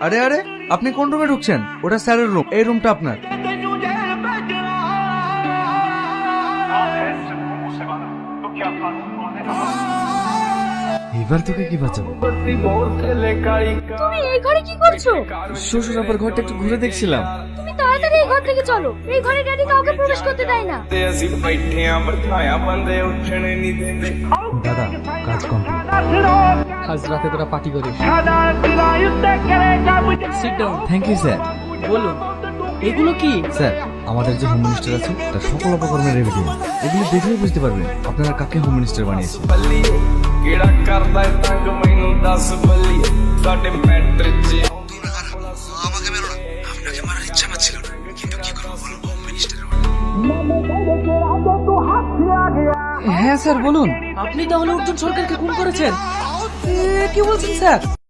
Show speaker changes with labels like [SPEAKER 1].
[SPEAKER 1] আরে আরে, আপনি কোন রুমে ঢুকছেন? ওটা স্যারের রুম, এই রুমটা আপনার।
[SPEAKER 2] এবার তোকে কি বাঁচাবো?
[SPEAKER 3] তুমি এই ঘরে কি করছো?
[SPEAKER 2] শ্বশুর আবার ঘরটা একটু ঘুরে দেখছিলাম।
[SPEAKER 3] তুমি তাড়াতাড়ি এই ঘর থেকে চলো, এই ঘরে ড্যাডি কাউকে প্রবেশ করতে দেয় না।
[SPEAKER 2] দাদা, কাজ কমপ্লিট। আজ রাতে তোরা পার্টি করিস। Sit down. Thank you sir.
[SPEAKER 4] বলুন, এগুলো কি?
[SPEAKER 2] স্যার, আমাদের যে হোম মিনিস্টার আছে তার সকল অপকর্মের এভিডেন্স। এগুলো দেখলেই বুঝতে পারবেন আপনারা কাকে হোম মিনিস্টার বানিয়েছে।
[SPEAKER 5] ਕਿਹੜਾ ਕਰਦਾ ਏ ਤੰਗ ਮੈਨੂੰ ਦੱਸ ਬੱਲੀਏ ਸਾਡੇ ਮੈਟਰ 'ਚ
[SPEAKER 6] আমাকে মেরো না, আপনাকে মারার ইচ্ছা পাচ্ছিল না, কিন্তু কি করবো বলো, হোম মিনিস্টার।
[SPEAKER 4] হ্যাঁ স্যার বলুন, আপনি তাহলে অর্জুন সরকারকে খুন করেছেন? কি বলছেন স্যার?